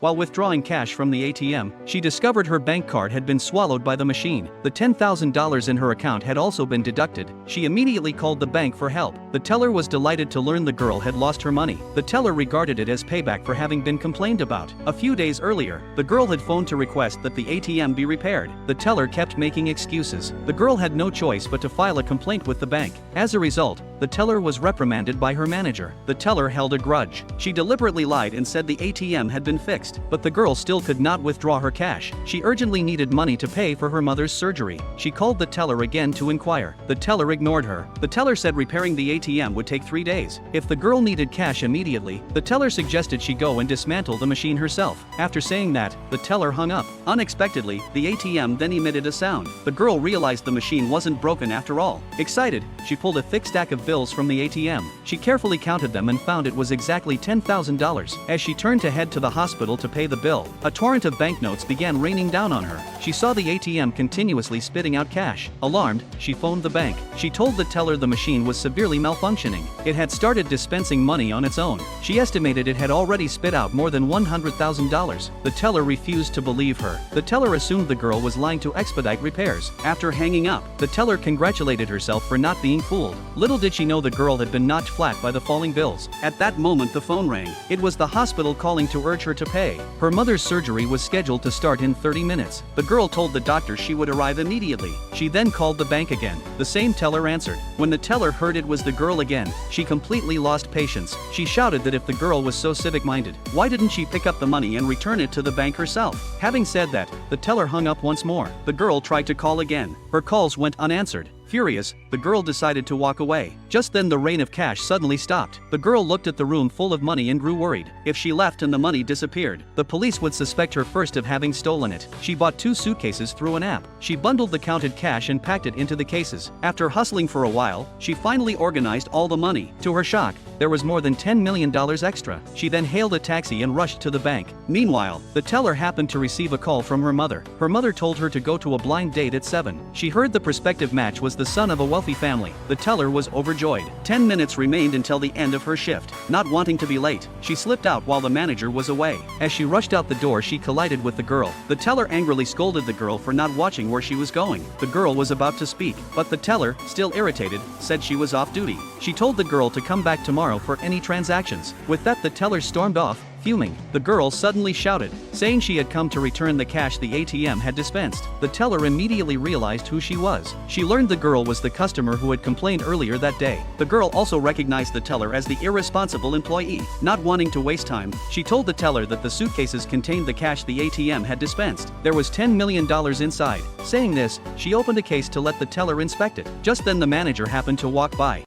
While withdrawing cash from the ATM, she discovered her bank card had been swallowed by the machine. The $10,000 in her account had also been deducted. She immediately called the bank for help. The teller was delighted to learn the girl had lost her money. The teller regarded it as payback for having been complained about. A few days earlier, the girl had phoned to request that the ATM be repaired. The teller kept making excuses. The girl had no choice but to file a complaint with the bank. As a result, the teller was reprimanded by her manager. The teller held a grudge. She deliberately lied and said the ATM had been fixed. But the girl still could not withdraw her cash. She urgently needed money to pay for her mother's surgery. She called the teller again to inquire. The teller ignored her. The teller said repairing the ATM would take 3 days. If the girl needed cash immediately, the teller suggested she go and dismantle the machine herself. After saying that, the teller hung up. Unexpectedly, the ATM then emitted a sound. The girl realized the machine wasn't broken after all. Excited, she pulled a thick stack of bills from the ATM. She carefully counted them and found it was exactly $10,000. As she turned to head to the hospital to pay the bill, a torrent of banknotes began raining down on her. She saw the ATM continuously spitting out cash. Alarmed, she phoned the bank. She told the teller the machine was severely malfunctioning. It had started dispensing money on its own. She estimated it had already spit out more than $100,000. The teller refused to believe her. The teller assumed the girl was lying to expedite repairs. After hanging up, the teller congratulated herself for not being fooled. Little did she know the girl had been knocked flat by the falling bills. At that moment the phone rang. It was the hospital calling to urge her to pay. Her mother's surgery was scheduled to start in 30 minutes. The girl told the doctor she would arrive immediately. She then called the bank again. The same teller answered. When the teller heard it was the girl again, she completely lost patience. She shouted that if the girl was so civic-minded, why didn't she pick up the money and return it to the bank herself? Having said that, the teller hung up once more. The girl tried to call again. Her calls went unanswered. Furious, the girl decided to walk away. Just then the rain of cash suddenly stopped. The girl looked at the room full of money and grew worried. If she left and the money disappeared, the police would suspect her first of having stolen it. She bought 2 suitcases through an app. She bundled the counted cash and packed it into the cases. After hustling for a while, she finally organized all the money. To her shock, there was more than $10 million extra. She then hailed a taxi and rushed to the bank. Meanwhile, the teller happened to receive a call from her mother. Her mother told her to go to a blind date at 7. She heard the prospective match was the son of a wealthy family. The teller was overjoyed. 10 minutes remained until the end of her shift. Not wanting to be late, she slipped out while the manager was away. As she rushed out the door, she collided with the girl. The teller angrily scolded the girl for not watching where she was going. The girl was about to speak, but the teller, still irritated, said she was off duty. She told the girl to come back tomorrow for any transactions. With that, the teller stormed off. Fuming, the girl suddenly shouted, saying she had come to return the cash the ATM had dispensed. The teller immediately realized who she was. She learned the girl was the customer who had complained earlier that day. The girl also recognized the teller as the irresponsible employee. Not wanting to waste time, she told the teller that the suitcases contained the cash the ATM had dispensed. There was $10 million inside. Saying this, she opened a case to let the teller inspect it. Just then the manager happened to walk by.